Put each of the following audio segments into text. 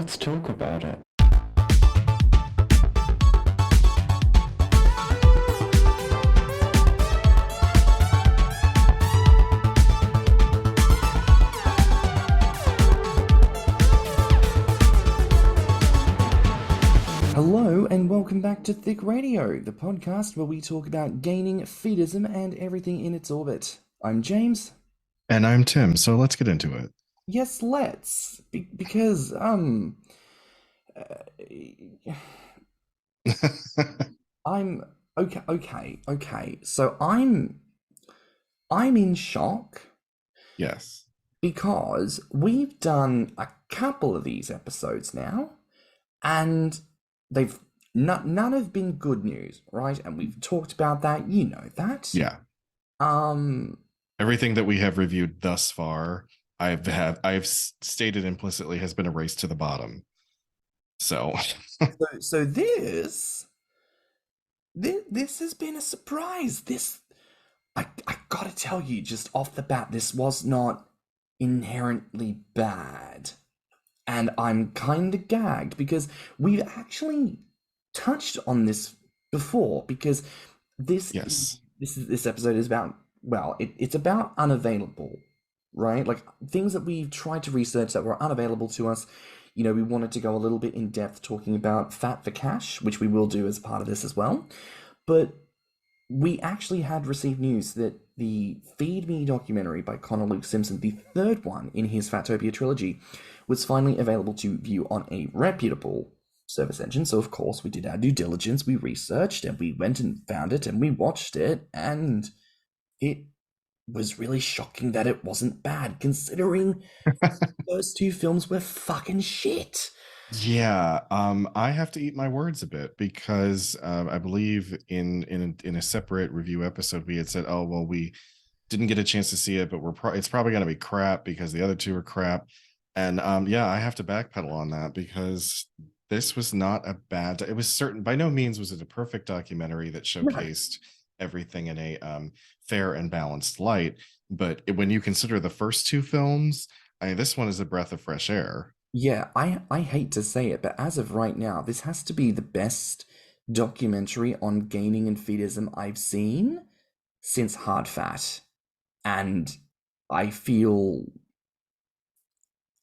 let's talk about it. Hello and welcome back to Thicc Radio, the podcast where we talk about gaining, feedism, and everything in its orbit. I'm James. And I'm Tim, so let's get into it. Yes, let's. Because, I'm... Okay. So I'm in shock. Yes. Because we've done a couple of these episodes now, and they've none have been good news, right? And we've talked about that. You know that. Yeah. Everything that we have reviewed thus far, I've stated implicitly has been a race to the bottom. So this has been a surprise. I gotta tell you, just off the bat, this was not inherently bad. And I'm kind of gagged because we've actually touched on this before, because this episode is about, well, it's about Unavailable, right? Like things that we've tried to research that were unavailable to us. You know, we wanted to go a little bit in depth talking about Fat for Cash, which we will do as part of this as well. But we actually had received news that the Feed Me documentary by Connor Luke Simpson, the third one in his Fatopia trilogy, was finally available to view on a reputable service engine. So, of course, we did our due diligence, we researched, and we went and found it, and we watched it, and it was really shocking that it wasn't bad, considering those two films were fucking shit. Yeah, I have to eat my words a bit, because I believe in a separate review episode we had said, oh well, we didn't get a chance to see it, but it's probably going to be crap because the other two are crap. And yeah, I have to backpedal on that, because this was not a bad. It was certain by no means was it a perfect documentary that showcased everything in a fair and balanced light. But when you consider the first two films, this one is a breath of fresh air. Yeah, I hate to say it, but as of right now, this has to be the best documentary on gaining and feedism I've seen since Hard Fat. And I feel...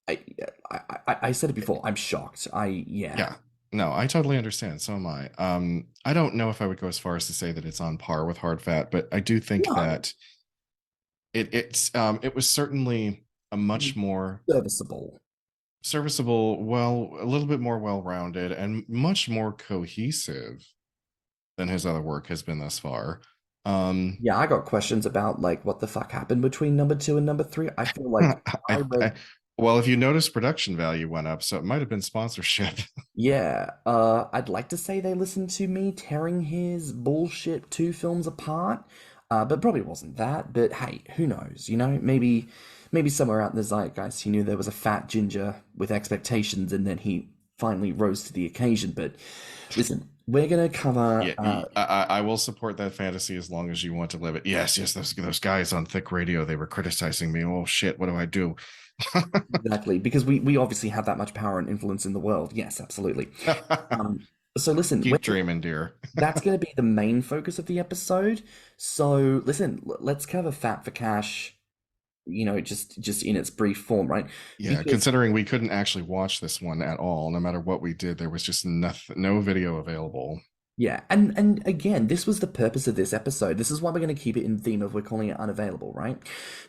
I said it before, I'm shocked. Yeah. No, I totally understand. So am I. I don't know if I would go as far as to say that it's on par with Hard Fat, but I do think that it was certainly a much more serviceable, well, a little bit more well-rounded and much more cohesive than his other work has been thus far. Yeah, I got questions about like what the fuck happened between number 2 and number 3. I feel like well, if you notice, production value went up, so it might have been sponsorship. Yeah, I'd like to say they listened to me tearing his bullshit 2 films apart, but probably wasn't that. But hey, who knows? You know, maybe somewhere out in the zeitgeist he knew there was a fat ginger with expectations, and then he finally rose to the occasion. But listen, we're gonna cover. Yeah, I will support that fantasy as long as you want to live it. Yes, those guys on Thicc Radio, they were criticizing me. Oh shit, what do I do? Exactly, because we obviously have that much power and influence in the world. Yes, absolutely. So listen, keep dreaming, dear. That's going to be the main focus of the episode. So listen, let's cover Fat for Cash, you know, just in its brief form, right? Yeah, considering we couldn't actually watch this one at all, no matter what we did, there was just no video available. Yeah, and again, this was the purpose of this episode. This is why we're going to keep it in theme of we're calling it Unavailable, right?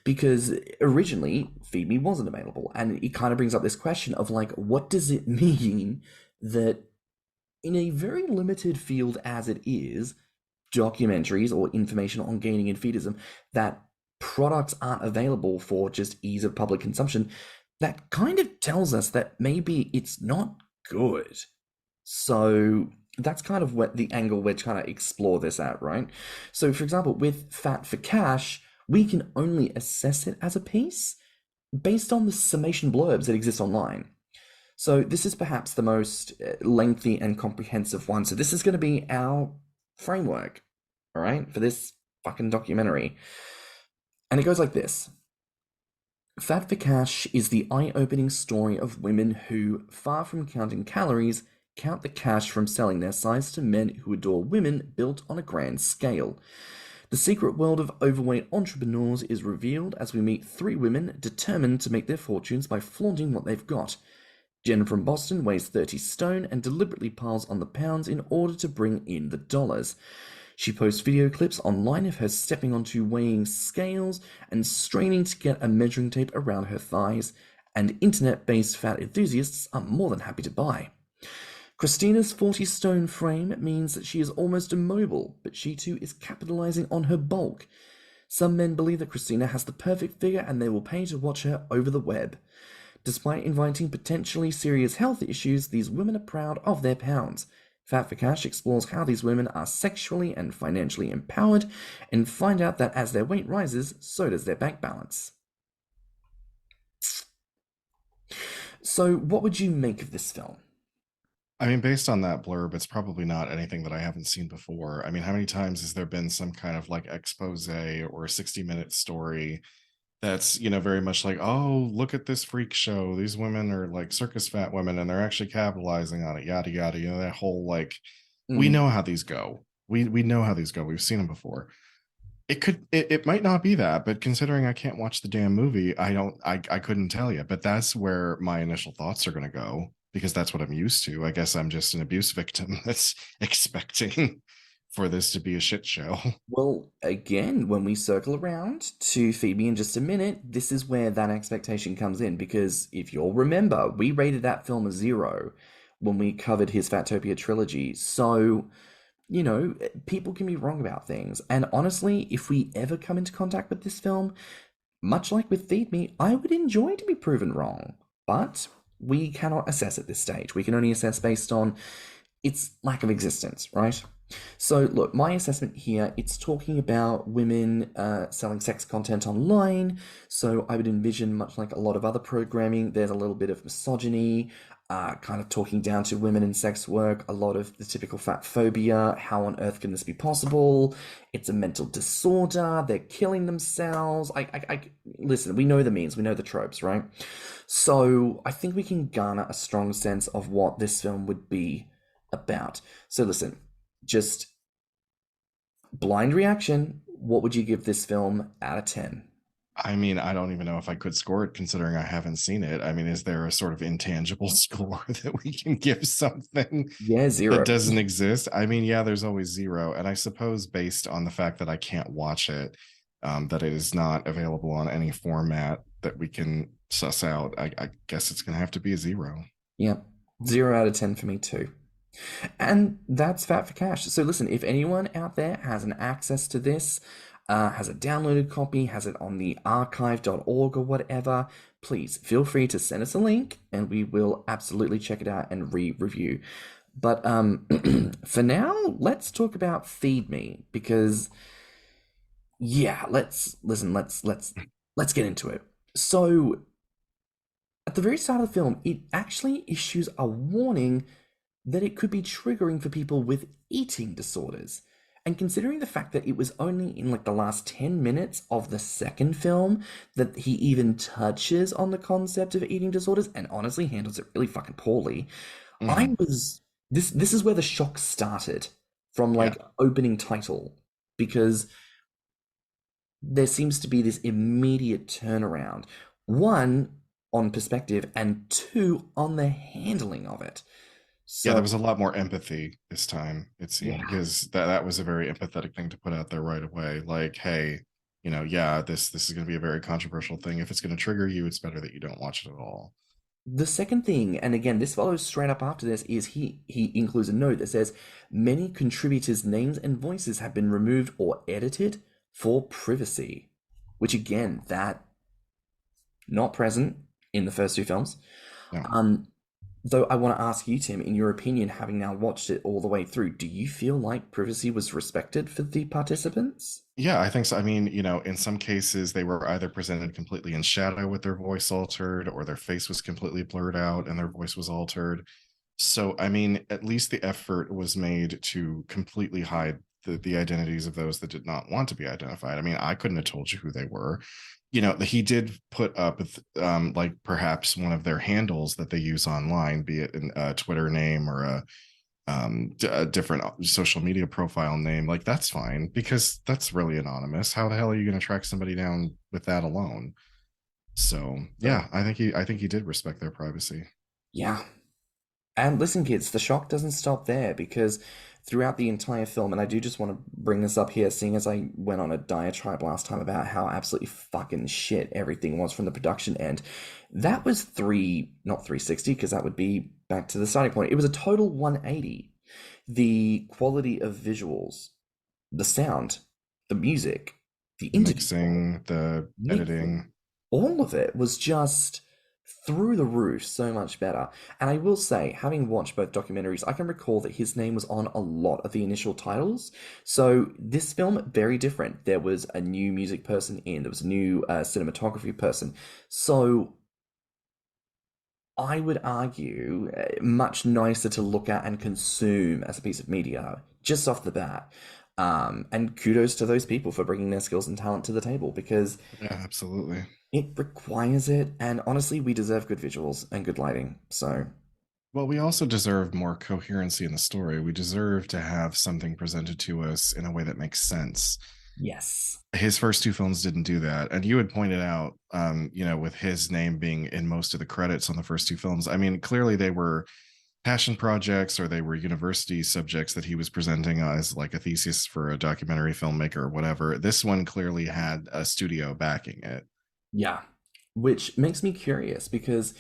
Because originally, Feed Me wasn't available, and it kind of brings up this question of like, what does it mean that in a very limited field as it is, documentaries or information on gaining and feedism, that products aren't available for just ease of public consumption? That kind of tells us that maybe it's not good. So that's kind of what the angle we're trying to explore this at, right? So, for example, with Fat for Cash, we can only assess it as a piece based on the summation blurbs that exist online. So this is perhaps the most lengthy and comprehensive one. So this is going to be our framework, all right, for this fucking documentary. And it goes like this. Fat for Cash is the eye-opening story of women who, far from counting calories, count the cash from selling their size to men who adore women built on a grand scale. The secret world of overweight entrepreneurs is revealed as we meet three women determined to make their fortunes by flaunting what they've got. Jen from Boston weighs 30 stone and deliberately piles on the pounds in order to bring in the dollars. She posts video clips online of her stepping onto weighing scales and straining to get a measuring tape around her thighs, and internet-based fat enthusiasts are more than happy to buy. Christina's 40-stone frame means that she is almost immobile, but she too is capitalizing on her bulk. Some men believe that Christina has the perfect figure and they will pay to watch her over the web. Despite inviting potentially serious health issues, these women are proud of their pounds. Fat for Cash explores how these women are sexually and financially empowered and find out that as their weight rises, so does their bank balance. So, what would you make of this film? I mean, based on that blurb, it's probably not anything that I haven't seen before. I mean, how many times has there been some kind of like expose or a 60-minute story that's, very much like, oh, look at this freak show. These women are like circus fat women and they're actually capitalizing on it, yada, yada. That whole like, we know how these go. We know how these go. We've seen them before. It might not be that, but considering I can't watch the damn movie, I couldn't tell you. But that's where my initial thoughts are going to go, because that's what I'm used to. I guess I'm just an abuse victim that's expecting for this to be a shit show. Well, again, when we circle around to Feed Me in just a minute, this is where that expectation comes in, because if you'll remember, we rated that film a 0 when we covered his Fatopia trilogy. So, people can be wrong about things. And honestly, if we ever come into contact with this film, much like with Feed Me, I would enjoy to be proven wrong. But we cannot assess at this stage. We can only assess based on its lack of existence, right? So look, my assessment here, it's talking about women selling sex content online. So I would envision, much like a lot of other programming, there's a little bit of misogyny, kind of talking down to women in sex work, a lot of the typical fat phobia. How on earth can this be possible? It's a mental disorder. They're killing themselves. Listen, we know the memes, we know the tropes, right? So I think we can garner a strong sense of what this film would be about. So listen, just blind reaction. What would you give this film out of 10? I mean, I don't even know if I could score it considering I haven't seen it. I mean, is there a sort of intangible score that we can give something Yeah, 0. that doesn't exist? I mean, yeah, there's always 0. And I suppose based on the fact that I can't watch it, that it is not available on any format that we can suss out, I guess it's going to have to be a 0. Yeah, 0 out of 10 for me too. And that's Fat for Cash. So listen, if anyone out there has an access to this, has a downloaded copy, has it on the archive.org or whatever, please feel free to send us a link and we will absolutely check it out and re-review. But for now, let's talk about Feed Me, because yeah, let's get into it. So at the very start of the film, it actually issues a warning that it could be triggering for people with eating disorders. And considering the fact that it was only in like the last 10 minutes of the second film that he even touches on the concept of eating disorders, and honestly handles it really fucking poorly, this is where the shock started from, like, opening title, because there seems to be this immediate turnaround. One, on perspective, and two, on the handling of it. So, yeah, there was a lot more empathy this time, it seemed, because that was a very empathetic thing to put out there right away. Like, hey, this is going to be a very controversial thing. If it's going to trigger you, it's better that you don't watch it at all. The second thing, and again, this follows straight up after this, is he includes a note that says, many contributors' names and voices have been removed or edited for privacy. Which, again, that not present in the first two films. No. Though I want to ask you, Tim, in your opinion, having now watched it all the way through, do you feel like privacy was respected for the participants? Yeah, I think so. I mean, in some cases, they were either presented completely in shadow with their voice altered, or their face was completely blurred out and their voice was altered. So, I mean, at least the effort was made to completely hide the identities of those that did not want to be identified. I mean, I couldn't have told you who they were. You know, he did put up with like perhaps one of their handles that they use online, be it a Twitter name or a different social media profile name. Like, that's fine, because that's really anonymous. How the hell are you going to track somebody down with that alone? So yeah, I think he did respect their privacy. Yeah. And listen, kids, the shock doesn't stop there, because throughout the entire film, and I do just want to bring this up here, seeing as I went on a diatribe last time about how absolutely fucking shit everything was from the production end, that was not 360, because that would be back to the starting point. It was a total 180. The quality of visuals, the sound, the music, the mixing, the editing, all of it was just through the roof, so much better. And I will say, having watched both documentaries, I can recall that his name was on a lot of the initial titles. So this film, very different. There was a new music person in, there was a new cinematography person. So I would argue much nicer to look at and consume as a piece of media, just off the bat. And kudos to those people for bringing their skills and talent to the table, because yeah, absolutely, it requires it. And honestly, we deserve good visuals and good lighting. So, well, we also deserve more coherency in the story. We deserve to have something presented to us in a way that makes sense. yes, His first two films didn't do that, and you had pointed out, you know, with his name being in most of the credits on the first two films. I mean, clearly they were passion projects, or they were university subjects that he was presenting as like a thesis for a documentary filmmaker or whatever. This one clearly had a studio backing it. yeah, which makes me curious, because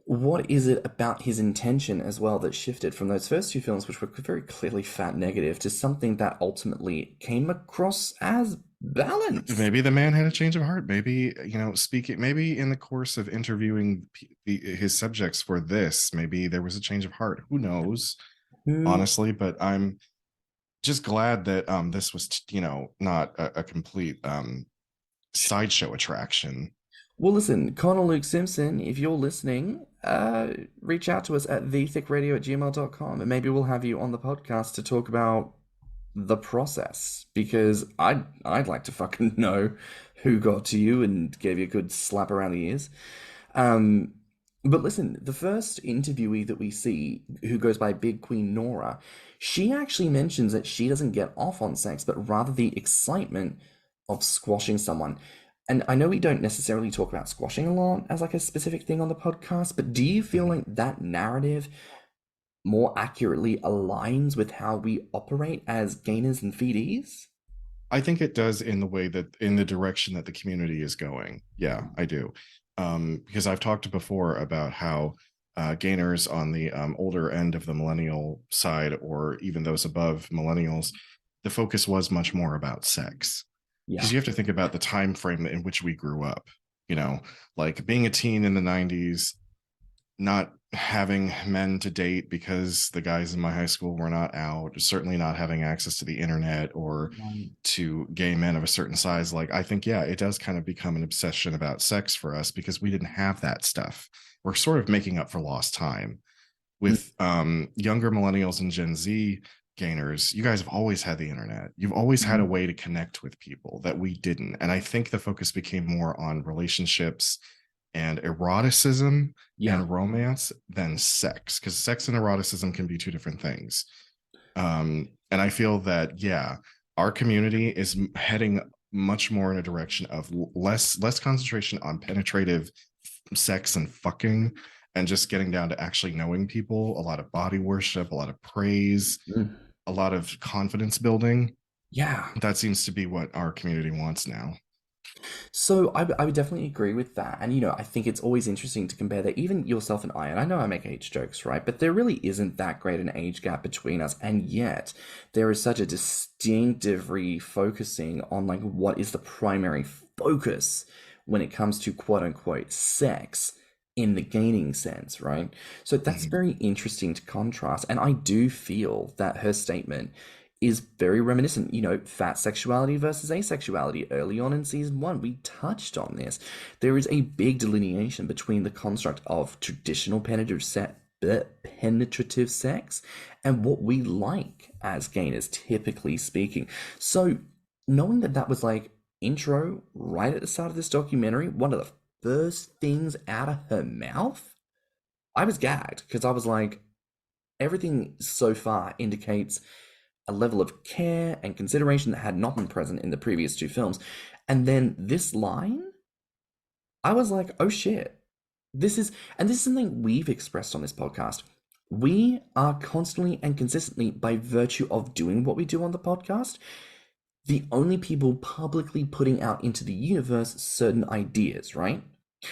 what is it about his intention as well that shifted from those first two films, which were very clearly fat negative, to something that ultimately came across as balanced? Maybe the man had a change of heart. Maybe, you know, speaking, maybe in the course of interviewing his subjects for this, maybe there was a change of heart. Who knows, honestly? But I'm just glad that this was, you know, not a complete sideshow attraction. Well, listen, Connor Luke Simpson, if you're listening, reach out to us at thiccradio@gmail.com, and maybe we'll have you on the podcast to talk about the process, because I'd like to fucking know who got to you and gave you a good slap around the ears. But listen, the first interviewee that we see, who goes by Big Queen Nora, she actually mentions that she doesn't get off on sex, but rather the excitement of squashing someone. And I know we don't necessarily talk about squashing a lot as like a specific thing on the podcast, but do you feel like that narrative more accurately aligns with how we operate as gainers and feedees? I think it does, in the way that, in the direction that the community is going. Yeah, I do. Because I've talked before about how gainers on the older end of the millennial side, or even those above millennials, the focus was much more about sex. Because you have to think about the time frame in which we grew up. You know, like being a teen in the 90s, not having men to date because the guys in my high school were not out, certainly not having access to the internet or to gay men of a certain size. Like, I think, yeah, it does kind of become an obsession about sex for us, because we didn't have that stuff. We're sort of making up for lost time. With younger millennials and Gen Z gainers, you guys have always had the internet. You've always had a way to connect with people that we didn't. And I think the focus became more on relationships and eroticism and romance than sex, because sex and eroticism can be two different things. And I feel that, yeah, our community is heading much more in a direction of less concentration on penetrative sex and fucking, and just getting down to actually knowing people, a lot of body worship, a lot of praise, a lot of confidence building. Yeah. That seems to be what our community wants now. So I would definitely agree with that. And, you know, I think it's always interesting to compare that. Even yourself and I know I make age jokes, right? But there really isn't that great an age gap between us. And yet there is such a distinctive refocusing on like what is the primary focus when it comes to quote unquote sex in the gaining sense, right? So that's very interesting to contrast. And I do feel that her statement is very reminiscent, you know, fat sexuality versus asexuality. Early on in season 1, we touched on this. There is a big delineation between the construct of traditional penetrative penetrative sex and what we like as gayness, typically speaking. So knowing that that was like intro right at the start of this documentary, one of the first things out of her mouth, I was gagged because I was like, everything so far indicates a level of care and consideration that had not been present in the previous two films. And then this line, I was like, oh shit. This is something we've expressed on this podcast. We are constantly and consistently, by virtue of doing what we do on the podcast, the only people publicly putting out into the universe certain ideas, right?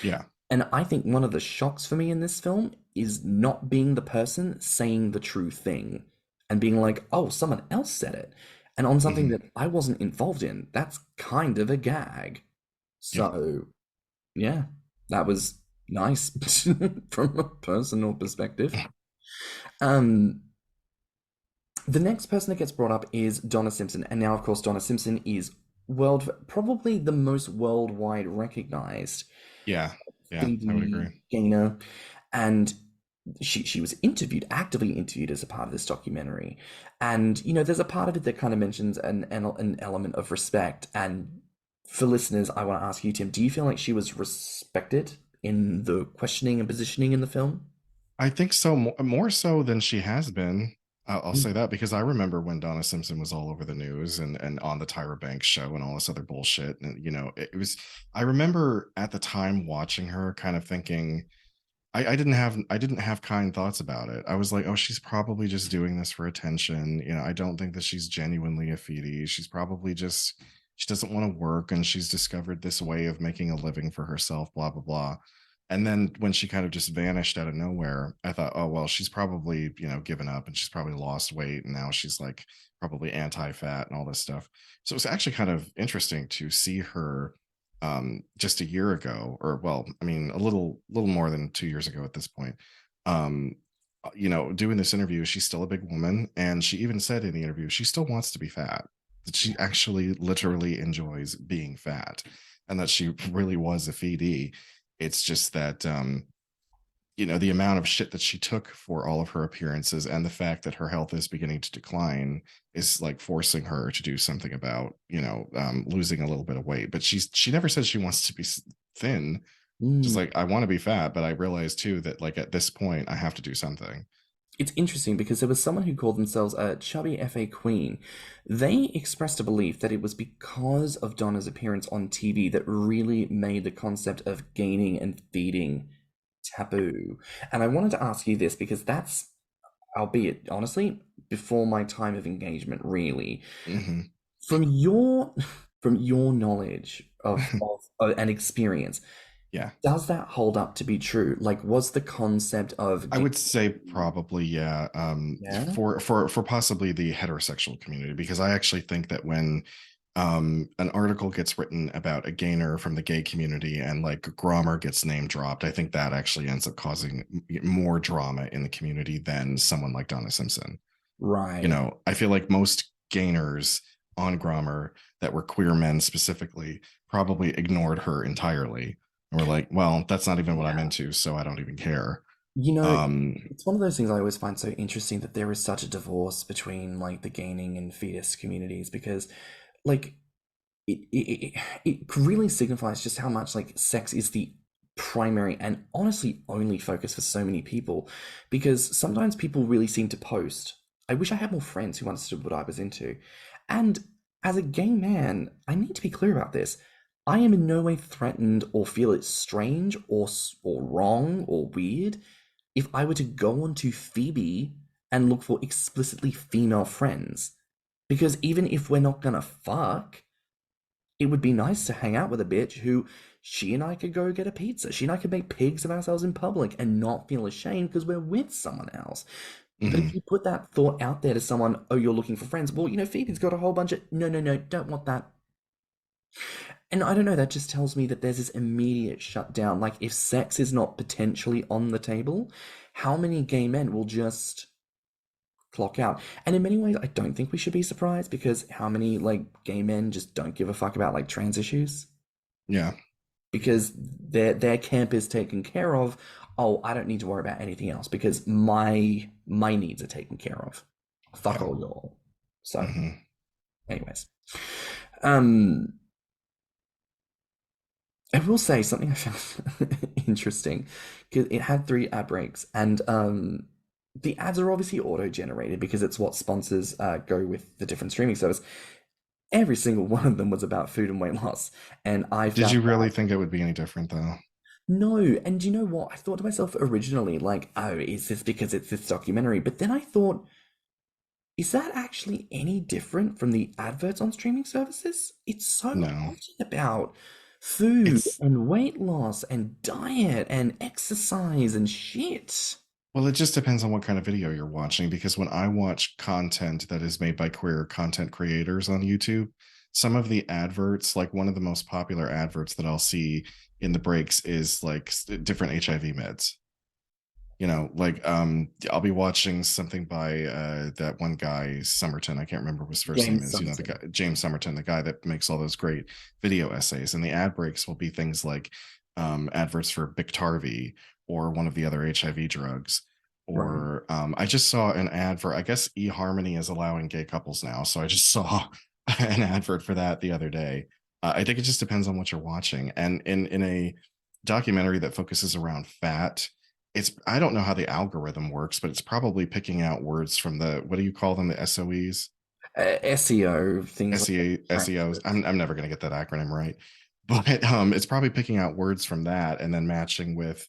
Yeah. And I think one of the shocks for me in this film is not being the person saying the true thing and being like, oh, someone else said it. And on something that I wasn't involved in. That's kind of a gag. So, yeah, that was nice from a personal perspective. The next person that gets brought up is Donna Simpson. And now, of course, Donna Simpson is probably the most worldwide recognized Yeah, I would agree. gainer. And she was actively interviewed as a part of this documentary. And, you know, there's a part of it that kind of mentions an element of respect. And for listeners, I want to ask you, Tim, do you feel like she was respected in the questioning and positioning in the film? I think so, more so than she has been. I'll say that because I remember when Donna Simpson was all over the news and on the Tyra Banks show and all this other bullshit. And, you know, it was, I remember at the time watching her kind of thinking, I didn't have kind thoughts about it. I was like, oh, she's probably just doing this for attention. You know, I don't think that she's genuinely a feedie. She's probably just, she doesn't want to work and she's discovered this way of making a living for herself, blah, blah, blah. And then when she kind of just vanished out of nowhere, I thought, oh, well, she's probably, you know, given up and she's probably lost weight. And now she's like probably anti-fat and all this stuff. So it's actually kind of interesting to see her just a year ago, or well, I mean, a little more than 2 years ago at this point, you know, doing this interview. She's still a big woman. And she even said in the interview, she still wants to be fat, that she actually literally enjoys being fat and that she really was a feedie. It's just that, you know, the amount of shit that she took for all of her appearances and the fact that her health is beginning to decline is like forcing her to do something about, you know, losing a little bit of weight. But she never said she wants to be thin. She's like, I want to be fat, but I realize too that like at this point I have to do something. It's interesting because there was someone who called themselves a chubby FA queen. They expressed a belief that it was because of Donna's appearance on TV that really made the concept of gaining and feeding taboo. And I wanted to ask you this because that's, albeit honestly, before my time of engagement, really. From your knowledge of an experience, yeah, does that hold up to be true? Like, was the concept of I would say probably, yeah. For possibly the heterosexual community, because I actually think that when an article gets written about a gainer from the gay community and like Grommr gets name dropped, I think that actually ends up causing more drama in the community than someone like Donna Simpson. Right. You know, I feel like most gainers on Grommr that were queer men specifically probably ignored her entirely. And we're like, well, that's not even what I'm into, so I don't even care. You know, it's one of those things I always find so interesting that there is such a divorce between like the gaining and fetus communities, because like it really signifies just how much like sex is the primary and honestly only focus for so many people. Because sometimes people really seem to post, I wish I had more friends who understood what I was into. And as a gay man, I need to be clear about this. I am in no way threatened or feel it's strange or wrong or weird if I were to go onto Phoebe and look for explicitly female friends. Because even if we're not gonna fuck, it would be nice to hang out with a bitch who she and I could go get a pizza. She and I could make pigs of ourselves in public and not feel ashamed because we're with someone else. But if you put that thought out there to someone, oh, you're looking for friends. Well, you know, Phoebe's got a whole bunch of, no, don't want that. And I don't know, that just tells me that there's this immediate shutdown. Like, if sex is not potentially on the table, how many gay men will just clock out? And in many ways, I don't think we should be surprised, because how many, like, gay men just don't give a fuck about, like, trans issues? Yeah. Because their camp is taken care of. oh, I don't need to worry about anything else because my needs are taken care of. Fuck Yeah. all y'all. So, Mm-hmm. anyways, um, I will say something I found interesting because it had 3 ad breaks, and the ads are obviously auto-generated because it's what sponsors go with the different streaming service. Every single one of them was about food and weight loss, and I Did found you really that think it would be any different though? no. And you know what? I thought to myself originally, like, oh, is this because it's this documentary? But then I thought, is that actually any different from the adverts on streaming services? It's so No. often about food It's and weight loss and diet and exercise and shit. Well, it just depends on what kind of video you're watching, because when I watch content that is made by queer content creators on YouTube, some of the adverts, like one of the most popular adverts that I'll see in the breaks is like different HIV meds. Like I'll be watching something by that one guy, Somerton. I can't remember what his first name James is. The Simpson. guy, James Somerton, the guy that makes all those great video essays. And the ad breaks will be things like adverts for Biktarvy or one of the other HIV drugs. Right. Or I just saw an ad for, I guess eHarmony is allowing gay couples now. So I just saw an advert for that the other day. I think it just depends on what you're watching. And in a documentary that focuses around fat, I don't know how the algorithm works, but it's probably picking out words from the, what do you call them, the SOEs, SEO things like SEOs. I'm never going to get that acronym right, but it's probably picking out words from that and then matching with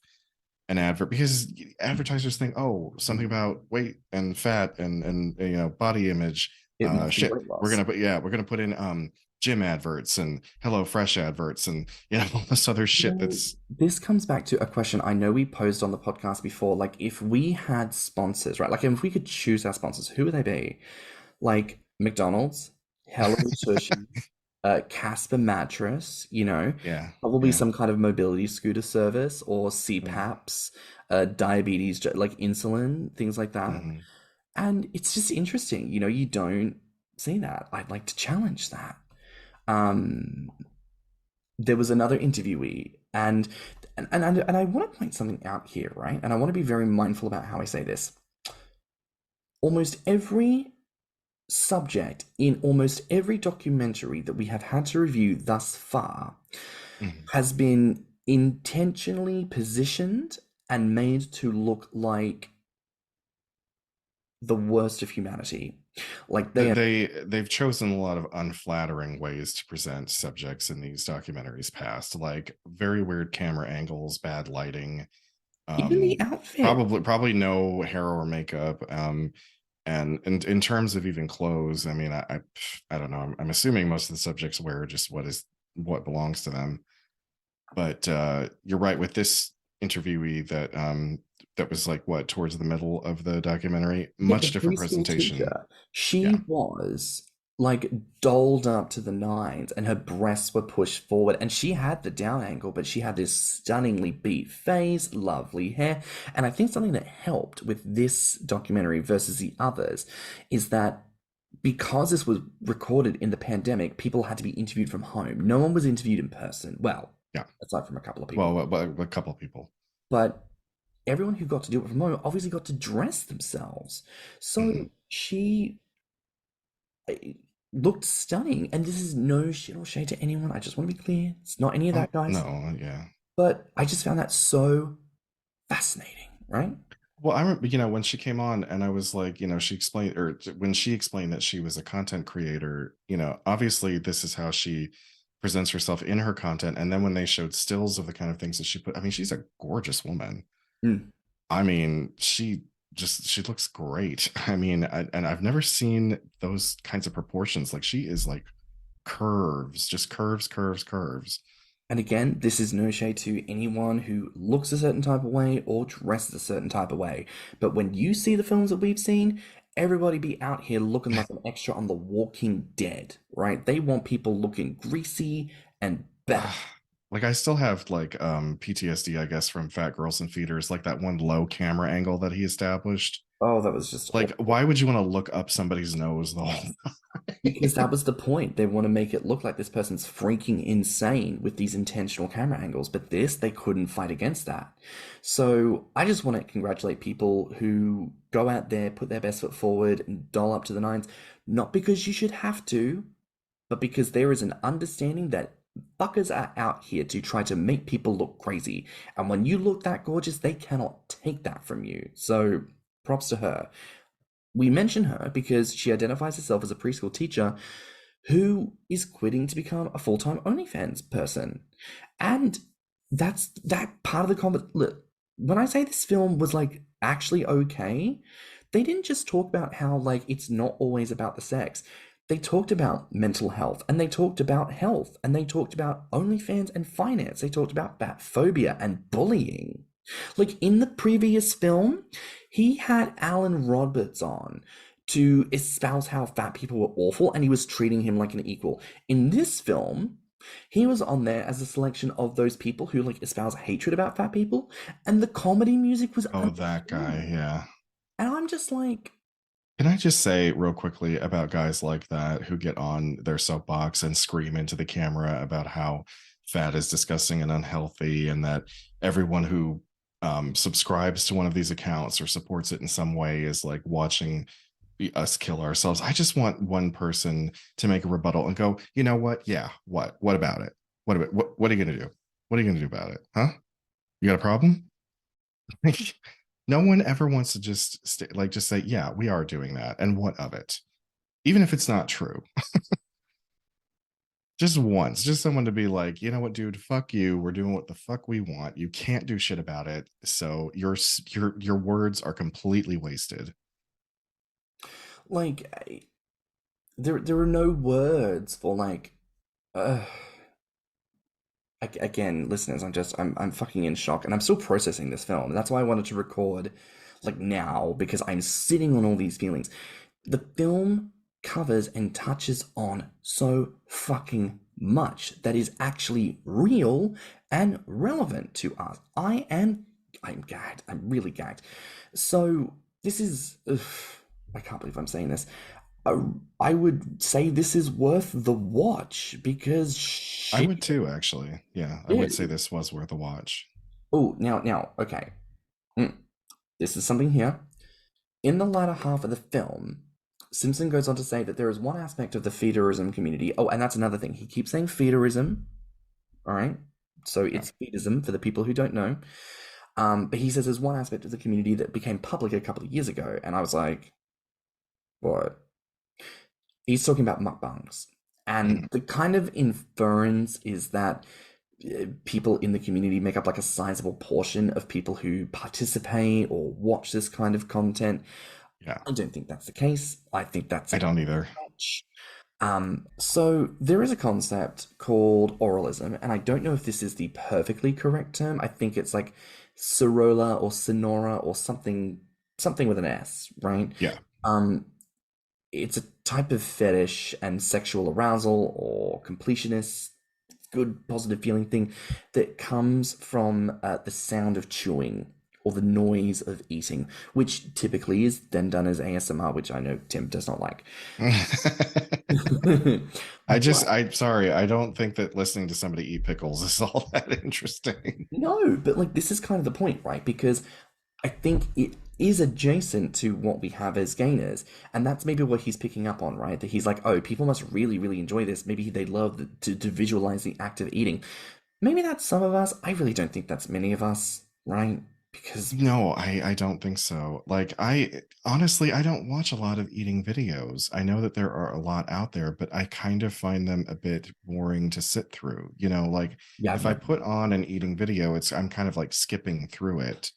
an advert, because advertisers think, oh, something about weight and fat and body image. it must be Shit, weight loss. we're gonna put in gym adverts and Hello Fresh adverts and all this other shit that's This comes back to a question I know we posed on the podcast before. Like, if we had sponsors, right? Like, if we could choose our sponsors, who would they be? Like McDonald's, Hello Sushi, Casper Mattress, yeah, probably yeah. some kind of mobility scooter service or Mm-hmm. CPAPs, diabetes, like insulin, things like that. Mm-hmm. And it's just interesting, you don't see that. I'd like to challenge that. Um, there was another interviewee, and I want to point something out here, right? And I want to be very mindful about how I say this. Almost every subject in almost every documentary that we have had to review thus far Mm-hmm. has been intentionally positioned and made to look like the worst of humanity. Like They've chosen a lot of unflattering ways to present subjects in these documentaries past, like very weird camera angles, bad lighting, even the outfit. probably no hair or makeup, and in terms of even clothes, I mean, I don't know, I'm assuming most of the subjects wear just what belongs to them. But you're right with this interviewee that was like what, towards the middle of the documentary, Yeah, the much different preschool presentation. teacher. She Yeah. was like dolled up to the nines, and her breasts were pushed forward, and she had the down angle, but she had this stunningly beat face, lovely hair. And I think something that helped with this documentary versus the others is that because this was recorded in the pandemic, people had to be interviewed from home. No one was interviewed in person. Well, Yeah. aside from a couple of people. Well, a couple of people. But everyone who got to do it from home obviously got to dress themselves. So Mm-hmm. she looked stunning. And this is no shit or shade to anyone. I just want to be clear. It's not any of Oh, that, guys. no, yeah. But I just found that so fascinating, right? Well, I remember, when she came on and I was like, she explained, or when she explained that she was a content creator, obviously this is how she presents herself in her content. And then when they showed stills of the kind of things that she put, I mean, she's a gorgeous woman. Mm. I mean, she looks great. I mean, and I've never seen those kinds of proportions. Like, she is like curves, just curves, curves, curves. And again, this is no shade to anyone who looks a certain type of way or dresses a certain type of way. But when you see the films that we've seen, everybody be out here looking like an extra on The Walking Dead, right? They want people looking greasy and bad. Like, I still have like PTSD, I guess, from Fat Girls and Feeders, like that one low camera angle that he established. Oh, that was just Like, awful. why would you want to look up somebody's nose the whole time? Because that was the point. They want to make it look like this person's freaking insane with these intentional camera angles, but they couldn't fight against that. So I just want to congratulate people who go out there, put their best foot forward, and doll up to the nines, not because you should have to, but because there is an understanding that fuckers are out here to try to make people look crazy. And when you look that gorgeous, they cannot take that from you. So props to her. We mention her because she identifies herself as a preschool teacher who is quitting to become a full-time OnlyFans person. And that's that part of the comment. Look, when I say this film was like actually okay, they didn't just talk about how like it's not always about the sex. They talked about mental health, and they talked about health, and they talked about OnlyFans and finance. They talked about bat phobia and bullying. Like in the previous film, he had Alan Roberts on to espouse how fat people were awful, and he was treating him like an equal. In this film, he was on there as a selection of those people who like espouse hatred about fat people, and the comedy music was That guy, yeah. And I'm just like, can I just say real quickly about guys like that who get on their soapbox and scream into the camera about how fat is disgusting and unhealthy, and that everyone who subscribes to one of these accounts or supports it in some way is like watching us kill ourselves. I just want one person to make a rebuttal and go, you know what? Yeah, what about it? What are you gonna do? What are you gonna do about it? Huh? You got a problem? No one ever wants to just say, yeah, we are doing that, and what of it? Even if it's not true. Just once, just someone to be like, you know what, dude, fuck you. We're doing what the fuck we want. You can't do shit about it. So your words are completely wasted. like, there are no words for like, again, listeners, I'm fucking in shock, and I'm still processing this film. And that's why I wanted to record like now, because I'm sitting on all these feelings. The film covers and touches on so fucking much that is actually real and relevant to us. I'm gagged. I'm really gagged. So this is, I can't believe I'm saying this. I would say this is worth the watch because I would too, actually. Yeah, I would say this was worth a watch. Oh, now, okay. This is something here. In the latter half of the film, Simpson goes on to say that there is one aspect of the feederism community. Oh, and that's another thing. He keeps saying feederism. All right. So it's feedism for the people who don't know. But he says there's one aspect of the community that became public a couple of years ago. And I was like, what? He's talking about mukbangs. And the kind of inference is that people in the community make up like a sizable portion of people who participate or watch this kind of content. Yeah. I don't think that's the case. I think that's... I don't either. So there is a concept called oralism, and I don't know if this is the perfectly correct term. I think it's like Sorola or Sonora or something with an S, right? Yeah. It's a type of fetish and sexual arousal or completionist, good positive feeling thing that comes from the sound of chewing or the noise of eating, which typically is then done as ASMR, which I know Tim does not like. I'm sorry, I don't think that listening to somebody eat pickles is all that interesting. No, but like this is kind of the point, right? Because I think it is adjacent to what we have as gainers, and that's maybe what he's picking up on, right? That he's like, oh, people must really, really enjoy this. Maybe they love to visualize the act of eating. Maybe that's some of us. I really don't think that's many of us, right? Because no, I don't think so. Like, I honestly, I don't watch a lot of eating videos. I know that there are a lot out there, but I kind of find them a bit boring to sit through. You know, like if I put on an eating video, I'm kind of like skipping through it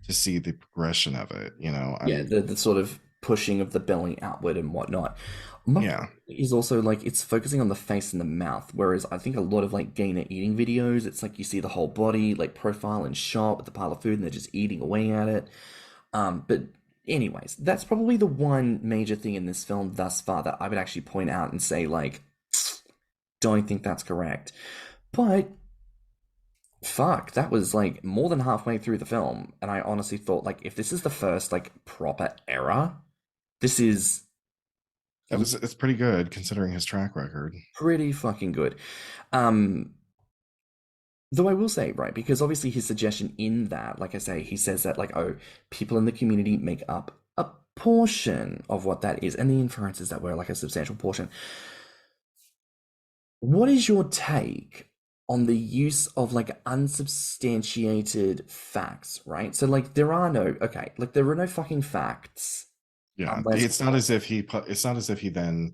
to see the progression of it, you know. The sort of pushing of the belly outward and whatnot. Yeah, is also like it's focusing on the face and the mouth, whereas I think a lot of like gainer eating videos, it's like you see the whole body like profile and shot with the pile of food and they're just eating away at it. But anyways, that's probably the one major thing in this film thus far that I would actually point out and say like, don't think that's correct. But fuck, that was like more than halfway through the film, and I honestly thought like if this is the first like proper error, this is It's pretty good considering his track record. Pretty fucking good. Though I will say, right, because obviously his suggestion in that, like I say, he says that, like, oh, people in the community make up a portion of what that is, and the inference is that we're like a substantial portion. What is your take on the use of like unsubstantiated facts, right? So like there are no fucking facts. Yeah, Unless it's not as if he then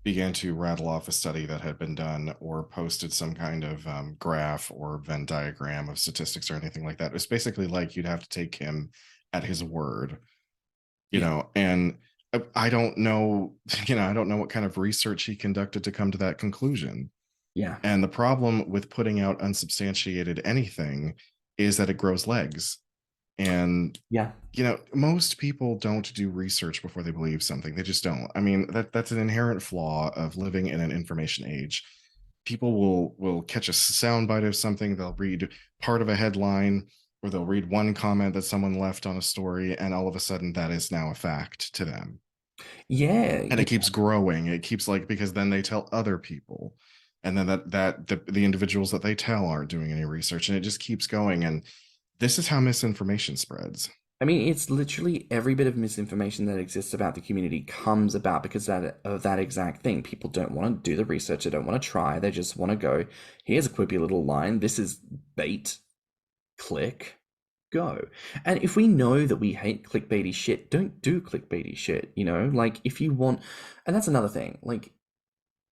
began to rattle off a study that had been done or posted some kind of graph or Venn diagram of statistics or anything like that. It's basically like you'd have to take him at his word, you know, and I don't know, I don't know what kind of research he conducted to come to that conclusion. Yeah. And the problem with putting out unsubstantiated anything is that it grows legs. And yeah, most people don't do research before they believe something. They just don't. I mean, that's an inherent flaw of living in an information age. People will catch a soundbite of something, they'll read part of a headline, or they'll read one comment that someone left on a story, and all of a sudden that is now a fact to them. Yeah. And it keeps growing. It keeps because then they tell other people. And then the individuals that they tell aren't doing any research, and it just keeps going. And this is how misinformation spreads. I mean, it's literally every bit of misinformation that exists about the community comes about because of that exact thing. People don't want to do the research. They don't want to try. They just want to go, here's a quippy little line. This is bait. Click. Go. And if we know that we hate clickbaity shit, don't do clickbaity shit, Like, if you want... And that's another thing. Like,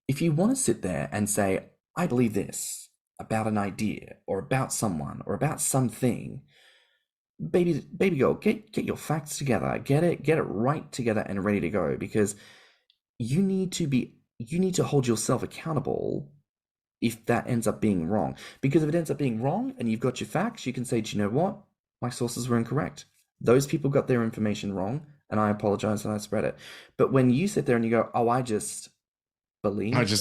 if you want to sit there and say, I believe this about an idea or about someone or about something, baby girl, get your facts together, get it right together and ready to go, because you need to hold yourself accountable if that ends up being wrong. Because if it ends up being wrong and you've got your facts, you can say, do you know what? My sources were incorrect. Those people got their information wrong, and I apologize and I spread it. But when you sit there and you go, oh, I just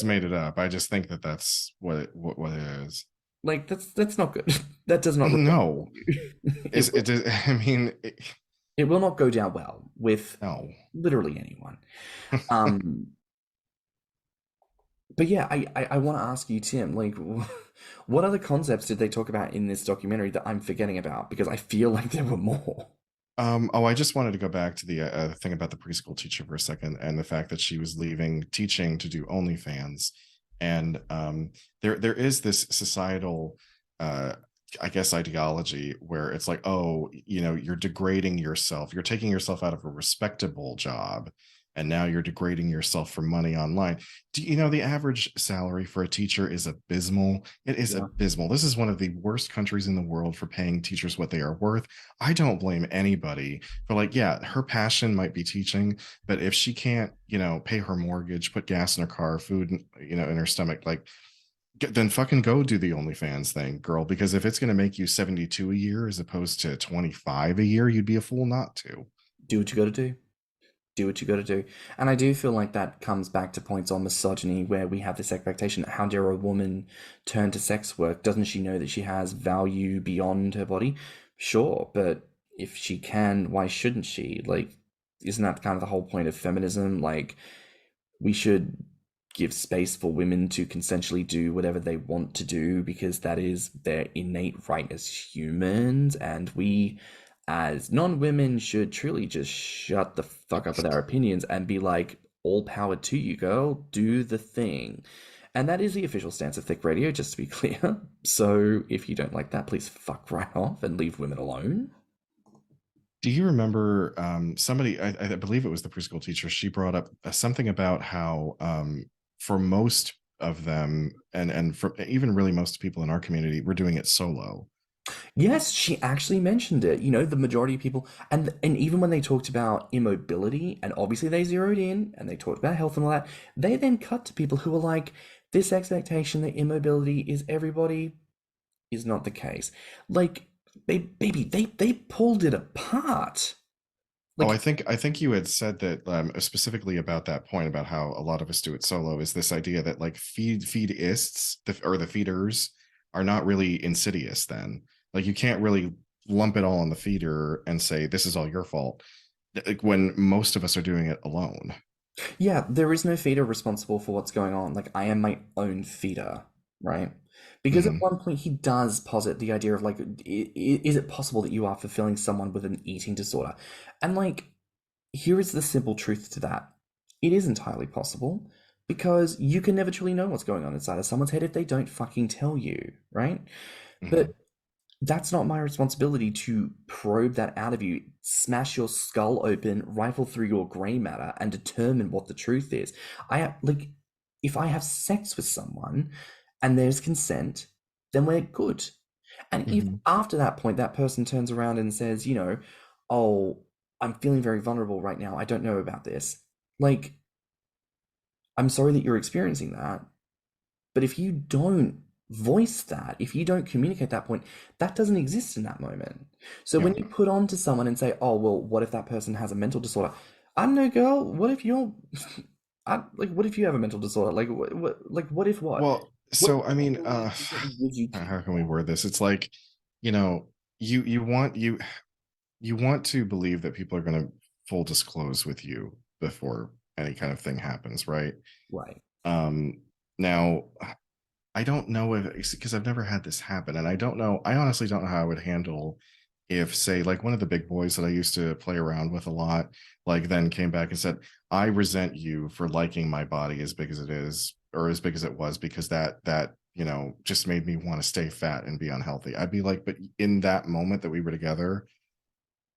made it up. I just think that that's what it is. Like, that's not good. That does not. No. I mean, it will not go down well with literally anyone. But yeah, I want to ask you, Tim, like, what other concepts did they talk about in this documentary that I'm forgetting about? Because I feel like there were more. I just wanted to go back to the thing about the preschool teacher for a second, and the fact that she was leaving teaching to do OnlyFans. And there is this societal, I guess, ideology where it's like, oh, you're degrading yourself. You're taking yourself out of a respectable job, and now you're degrading yourself for money online. Do you know the average salary for a teacher is abysmal? It is abysmal. This is one of the worst countries in the world for paying teachers what they are worth. I don't blame anybody for her passion might be teaching, but if she can't, pay her mortgage, put gas in her car, food, in her stomach, then fucking go do the OnlyFans thing, girl. Because if it's going to make you 72 a year as opposed to 25 a year, you'd be a fool not to. Do what you got to do. Do what you got to do. And I do feel like that comes back to points on misogyny, where we have this expectation. How dare a woman turn to sex work? Doesn't she know that she has value beyond her body? Sure, but if she can, why shouldn't she? Like, isn't that kind of the whole point of feminism? Like, we should give space for women to consensually do whatever they want to do, because that is their innate right as humans, and we as non-women should truly just shut the fuck up with our opinions and be like, all power to you, girl, do the thing. And that is the official stance of Thicc Radio, just to be clear. So if you don't like that, please fuck right off and leave women alone. Do you remember somebody, I believe it was the preschool teacher, she brought up something about how for most of them, and for even really most people in our community, we're doing it solo. Yes, she actually mentioned it. The majority of people, and even when they talked about immobility, and obviously they zeroed in and they talked about health and all that, they then cut to people who were like, this expectation that immobility is everybody is not the case. Like, they pulled it apart. Like, I think you had said that specifically about that point about how a lot of us do it solo, is this idea that like feedists or the feeders are not really insidious then. Like, you can't really lump it all on the feeder and say, this is all your fault, like, when most of us are doing it alone. Yeah, there is no feeder responsible for what's going on. Like, I am my own feeder, right? Because at Hmm. one point he does posit the idea of like, is it possible that you are fulfilling someone with an eating disorder? And like, here is the simple truth to that. It is entirely possible because you can never truly know what's going on inside of someone's head if they don't fucking tell you, right? But Hmm. that's not my responsibility to probe that out of you, smash your skull open, rifle through your grey matter, and determine what the truth is. I have, like, if I have sex with someone and there's consent, then we're good. And if Hmm. after that point that person turns around and says, oh, I'm feeling very vulnerable right now, I don't know about this, like, I'm sorry that you're experiencing that, but if you don't voice that, if you don't communicate that point, that doesn't exist in that moment. So Yeah. when you put on to someone and say, "Oh, well, what if that person has a mental disorder?" I don't know, girl. What if you're, what if you have a mental disorder? What if what? Well, What so I mean, is it that gives you? how can we word this? It's like, you know, you want to believe that people are going to full disclose with you before any kind of thing happens, right? Right. Um, Now, I don't know if, because I've never had this happen, and I don't know. I honestly don't know how I would handle if, say, like one of the big boys that I used to play around with a lot, like then came back and said, "I resent you for liking my body as big as it is, or as big as it was, because that just made me want to stay fat and be unhealthy." I'd be like, "But in that moment that we were together,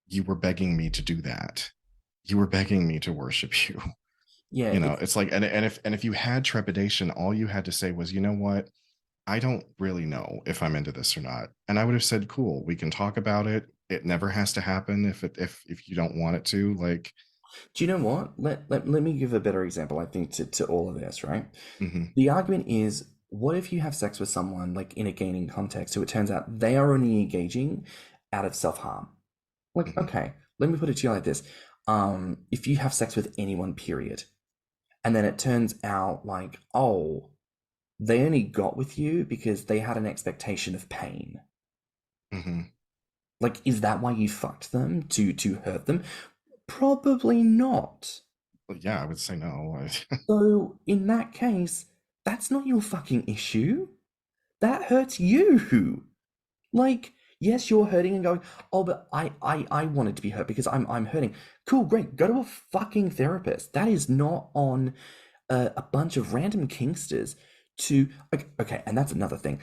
you were begging me to do that. You were begging me to worship you." Yeah. It's It's like, and if you had trepidation, all you had to say was, "You know what? I don't really know if I'm into this or not." And I would have said, "Cool, we can talk about it. It never has to happen if you don't want it to." Like, Do you know what? Let me give a better example, I think, to all of this, right? mhm, The argument is, what if you have sex with someone like in a gaming context who it turns out they are only engaging out of self-harm? Like, mhm, okay, let me put it to you like this. If you have sex with anyone, period, and then it turns out like, oh, they only got with you because they had an expectation of pain. mhm. Like, is that why you fucked them to hurt them? Probably not. Well, yeah, I would say no. So in that case, that's not your fucking issue. That hurts you. Like, yes, you're hurting and going, oh, but I wanted to be hurt because I'm hurting. Cool, great. Go to a fucking therapist. That is not on a bunch of random kinksters to. Okay, and that's another thing.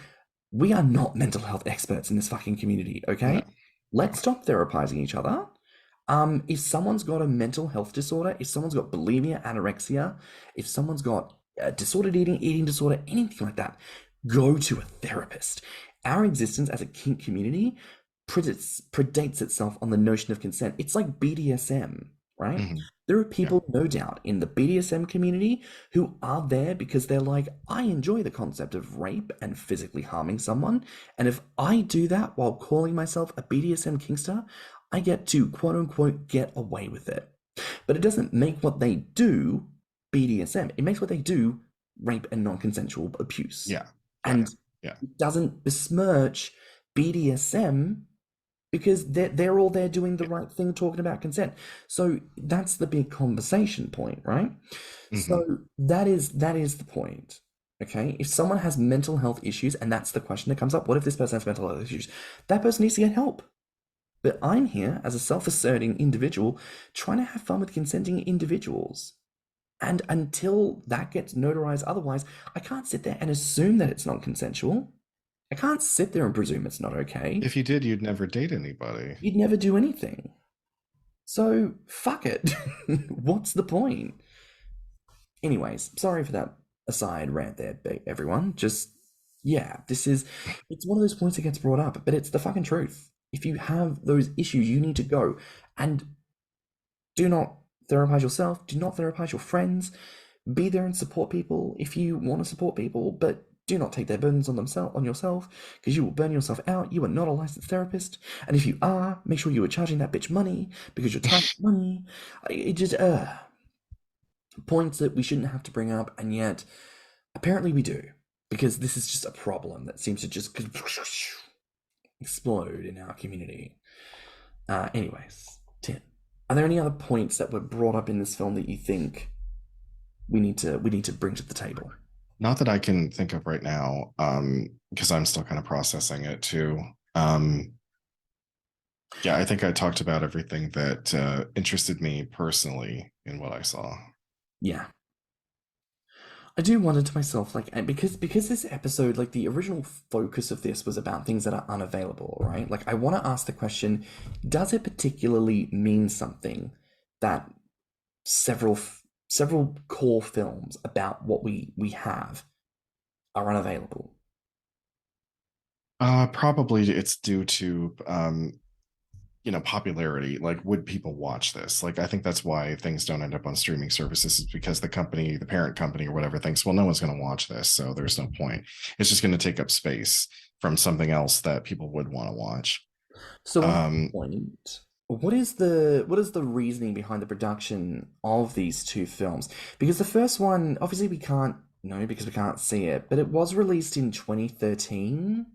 We are not mental health experts in this fucking community, No, okay? no. Let's stop therapizing each other. If someone's got a mental health disorder, if someone's got bulimia, anorexia, if someone's got disordered eating disorder, anything like that, go to a therapist. Our existence as a kink community predates itself on the notion of consent. It's like BDSM, right? Mhm, There are yeah. people, no doubt, in the BDSM community who are there because they're like, I enjoy the concept of rape and physically harming someone. And if I do that while calling myself a BDSM kinkster, I get to quote unquote get away with it. But it doesn't make what they do BDSM. It makes what they do rape and non consensual abuse. Yeah, yeah, And yeah. it doesn't besmirch BDSM because they're all there doing the right thing, talking about consent. So that's the big conversation point, right? Mhm. So that is the point. Okay, if someone has mental health issues, and that's the question that comes up, what if this person has mental health issues? That person needs to get help. But I'm here as a self-asserting individual trying to have fun with consenting individuals. And until that gets notarized otherwise, I can't sit there and assume that it's not consensual. I can't sit there and presume it's not okay. If you did, you'd never date anybody. You'd never do anything. So fuck it. What's the point? Anyways, sorry for that aside rant there, everyone. Just, yeah, it's one of those points that gets brought up, but it's the fucking truth. If you have those issues, you need to go and do not therapize yourself, do not therapize your friends, be there and support people if you want to support people, but do not take their burdens on yourself because you will burn yourself out. You are not a licensed therapist, and if you are, make sure you are charging that bitch money because your time is money. It just points that we shouldn't have to bring up, and yet apparently we do because this is just a problem that seems to just explode in our community. Anyways, Tim, are there any other points that were brought up in this film that you think we need to bring to the table. Not that I can think of right now, because I'm still kind of processing it too. Um, yeah, I think I talked about everything that interested me personally in what I saw. Yeah. I do wonder to myself, like, and because this episode, like, the original focus of this was about things that are unavailable, right? Like, I want to ask the question: does it particularly mean something that several core films about what we have are unavailable? Probably it's due to popularity. Like, would people watch this? Like, I think that's why things don't end up on streaming services, is because the company, the parent company or whatever, thinks, well, no one's going to watch this, so there's no point. It's just going to take up space from something else that people would want to watch. So on that um point, what is the reasoning behind the production of these two films? Because the first one, obviously, we can't know because we can't see it, but it was released in 2013.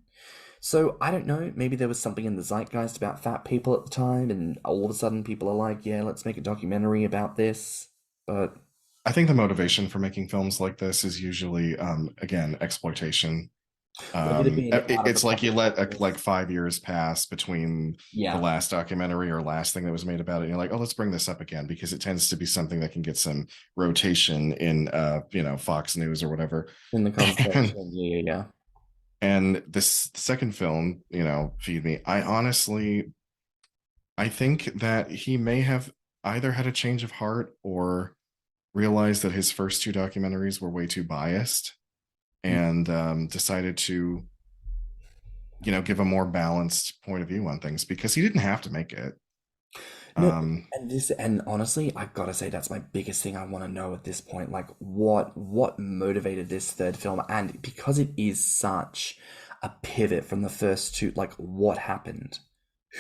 So I don't know, maybe there was something in the zeitgeist about fat people at the time, and all of a sudden people are like, yeah, let's make a documentary about this. But I think the motivation for making films like this is usually, again, exploitation. like it being out of the It's like you public let like consciousness. 5 years pass between the Yeah, last documentary or last thing that was made about it, and you're like, oh, let's bring this up again, because it tends to be something that can get some rotation in Fox News or whatever. in the and, conversation. Yeah, yeah, yeah. and this second film, Feed Me, I think that he may have either had a change of heart or realized that his first two documentaries were way too biased, and decided to give a more balanced point of view on things, because he didn't have to make it. No, um and honestly, I've got to say that's my biggest thing I want to know at this point. Like, what motivated this third film? And because it is such a pivot from the first two, like, what happened?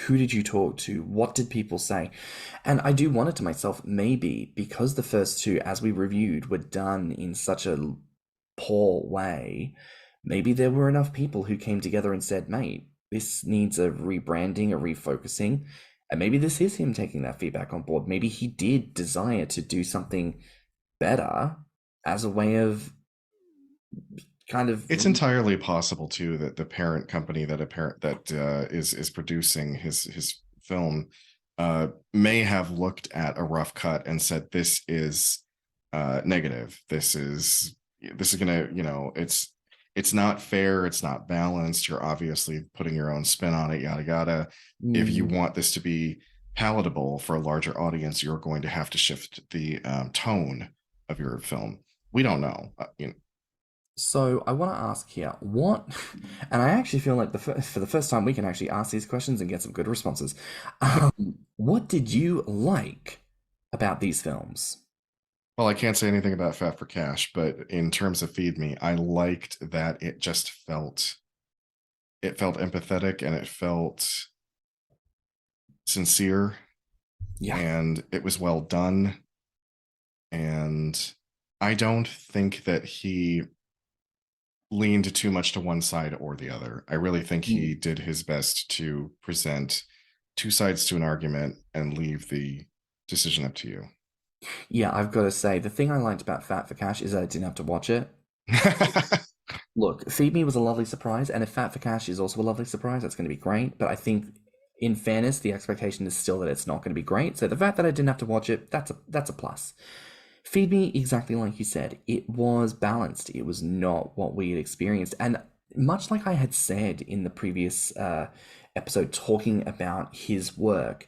Who did you talk to? What did people say? And I do wonder to myself, maybe because the first two, as we reviewed, were done in such a poor way, maybe there were enough people who came together and said, mate, this needs a rebranding, a refocusing. And maybe this is him taking that feedback on board. Maybe he did desire to do something better as a way of kind of. it's entirely possible too that the parent company that is producing his film may have looked at a rough cut and said, this is negative, this is gonna, it's not fair, it's not balanced, you're obviously putting your own spin on it, yada yada. If you Mm. want this to be palatable for a larger audience, you're going to have to shift the tone of your film. We don't know. So I want to ask here, what, and I actually feel like for the first time we can actually ask these questions and get some good responses. What did you like about these films? Well, I can't say anything about Fat for Cash, but in terms of Feed Me, I liked that it felt empathetic, and it felt sincere, Yeah. and it was well done. And I don't think that he leaned too much to one side or the other. I really think Mm. he did his best to present two sides to an argument and leave the decision up to you. Yeah, I've got to say, the thing I liked about Fat for Cash is that I didn't have to watch it. Look, Feed Me was a lovely surprise, and if Fat for Cash is also a lovely surprise, that's going to be great. But I think, in fairness, the expectation is still that it's not going to be great. So the fact that I didn't have to watch it, that's a plus. Feed Me, exactly like you said, it was balanced. It was not what we had experienced, and much like I had said in the previous episode, talking about his work,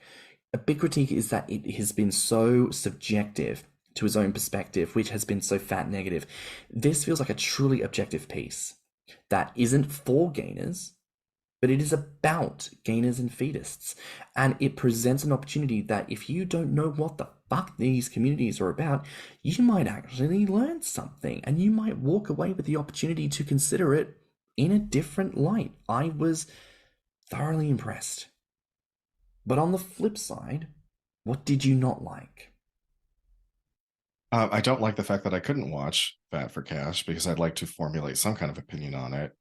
a big critique is that it has been so subjective to his own perspective, which has been so fat negative. This feels like a truly objective piece that isn't for gainers, but it is about gainers and feedists. And it presents an opportunity that if you don't know what the fuck these communities are about, you might actually learn something and you might walk away with the opportunity to consider it in a different light. I was thoroughly impressed. But on the flip side, what did you not like? I don't like the fact that I couldn't watch Fat for Cash, because I'd like to formulate some kind of opinion on it.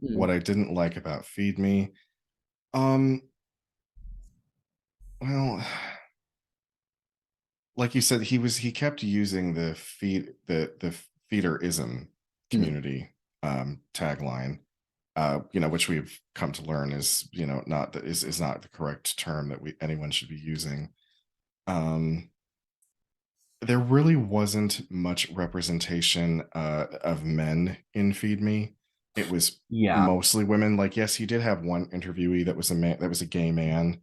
What I didn't like about Feed Me, um, well, like you said, he kept using the feederism Mm. community tagline, which we've come to learn is, is not the correct term that anyone should be using. Um, there really wasn't much representation of men in Feed Me. It was Yeah. mostly women. Like, yes, he did have one interviewee that was a man, that was a gay man,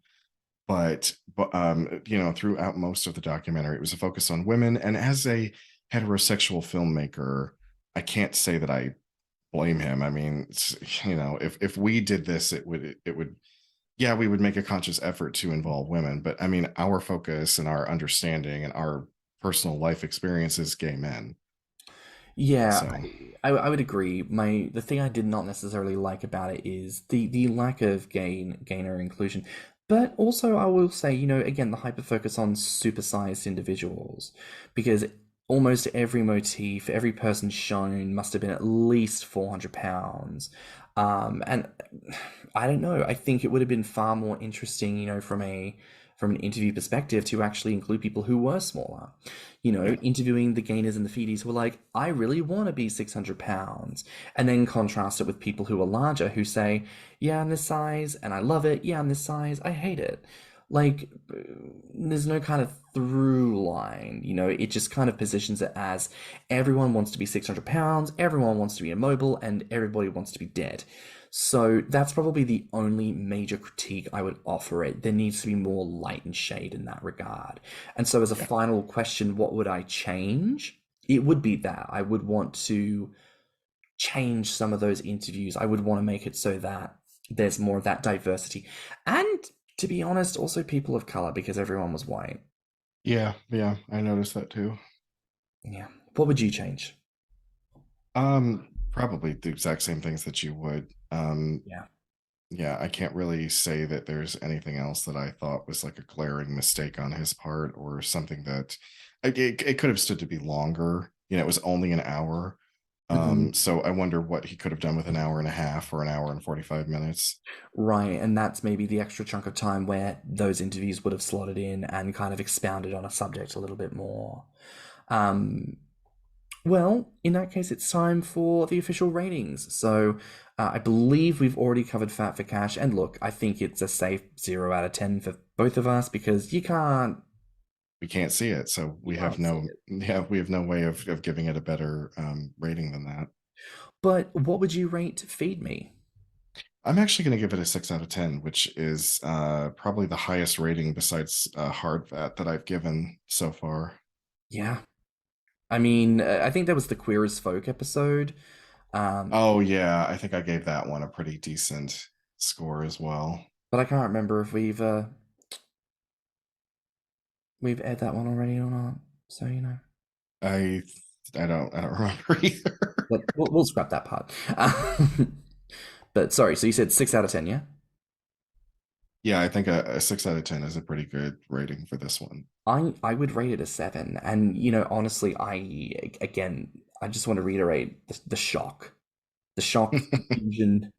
but throughout most of the documentary, it was a focus on women. And as a heterosexual filmmaker, I can't say that I blame him. I mean, if we did this, it would yeah, we would make a conscious effort to involve women, but I mean, our focus and our understanding and our personal life experience is gay men. Yeah, So I would agree. The thing I did not necessarily like about it is the lack of gainer inclusion. But also I will say, again, the hyper focus on supersized individuals, because almost every motif, every person shown must have been at least 400 pounds. And I don't know, I think it would have been far more interesting, from an interview perspective to actually include people who were smaller. yeah, Interviewing the gainers and the feedies who were like, I really want to be 600 pounds. And then contrast it with people who are larger who say, yeah, I'm this size and I love it. Yeah, I'm this size. I hate it. Like, there's no kind of through line. It just kind of positions it as everyone wants to be 600 pounds, everyone wants to be immobile, and everybody wants to be dead. So that's probably the only major critique I would offer it. There needs to be more light and shade in that regard. And so, as a yeah, final question, what would I change? It would be that I would want to change some of those interviews. I would want to make it so that there's more of that diversity. And to be honest, also people of color, because everyone was white. yeah. I noticed that too. Yeah. What would you change? Probably the exact same things that you would. Yeah. Yeah, I can't really say that there's anything else that I thought was like a glaring mistake on his part or something that it could have stood to be longer. It was only an hour. Mhm. So I wonder what he could have done with an hour and a half or an hour and 45 minutes. Right, and that's maybe the extra chunk of time where those interviews would have slotted in and kind of expounded on a subject a little bit more. Um, well, in that case, it's time for the official ratings. So I believe we've already covered Fat for Cash, and look, I think it's a safe 0 out of 10 for both of us because We can't see it, so you can't see it. we have no way of giving it a better rating than that. But what would you rate Feed Me? I'm actually going to give it a 6 out of 10, which is probably the highest rating besides Hard Fat that I've given so far. Yeah. I mean, I think that was the Queer as Folk episode. Oh yeah, I think I gave that one a pretty decent score as well. But I can't remember if we've aired that one already or not. So I I don't remember either. but we'll scrap that part. But sorry, so you said 6 out of 10, yeah? Yeah, I think a 6 out of 10 is a pretty good rating for this one. I would rate it a 7, and honestly, I just want to reiterate the shock, the confusion.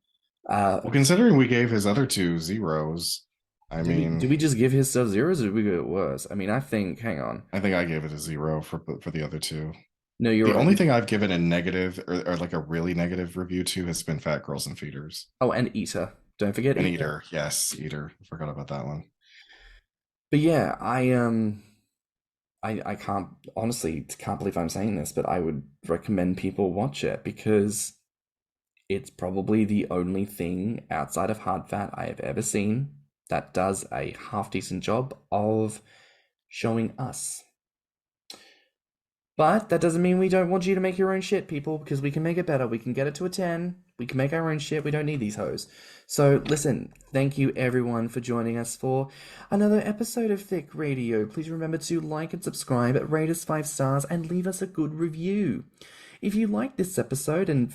Well, considering we gave his other two zeros, I Did mean, we just give his stuff zeros, or did we go worse? I mean, hang on. I think I gave it a 0 for the other two. No, you're The right. only thing I've given a negative or like a really negative review to has been Fat Girls and Feeders. Oh, and Eater. Don't forget And Eater. Eater, yes, Eater. I forgot about that one. But yeah, I can't believe I'm saying this, but I would recommend people watch it because it's probably the only thing outside of Hard Fat I have ever seen that does a half decent job of showing us. But that doesn't mean we don't want you to make your own shit, people, because we can make it better. We can get it to a 10. We can make our own shit. We don't need these hoes. So listen, thank you everyone for joining us for another episode of Thicc Radio. Please remember to like and subscribe, rate us 5 stars, and leave us a good review. If you liked this episode, and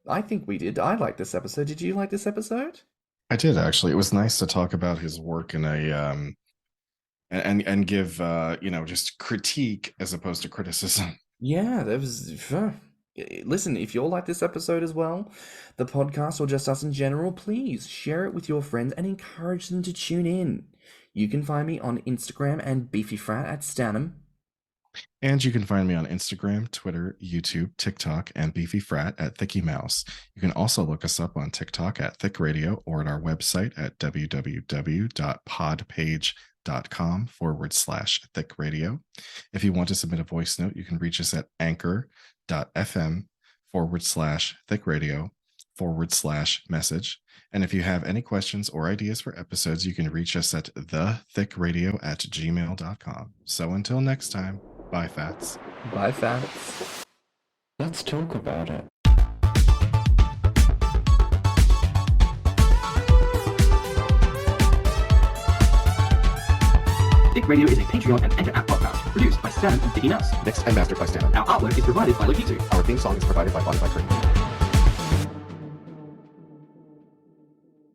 I think we did. I liked this episode. Did you like this episode? I did actually. It was nice to talk about his work in a and give just critique as opposed to criticism. Yeah, that was. Listen, if you're like this episode as well, the podcast or just us in general, please share it with your friends and encourage them to tune in. You can find me on Instagram and beefyfrat at stannnum. And you can find me on Instagram, Twitter, YouTube, TikTok, and BeefyFrat at Thicky Mouse. You can also look us up on TikTok at Thicc Radio or at our website at www.podpage.com/Thicc Radio. If you want to submit a voice note, you can reach us at anchor.fm/Thicc Radio/message. And if you have any questions or ideas for episodes, you can reach us at thiccradio@gmail.com. So until next time, bye, Fats. Bye, Fats. Let's talk about it. Thicc Radio is a Patreon and Anchor app podcast produced by Stannnum and Thicky Mouse. Mixed and mastered by stannnum. Our artwork is provided by Lokitu. Our theme song is provided by Body by Cream.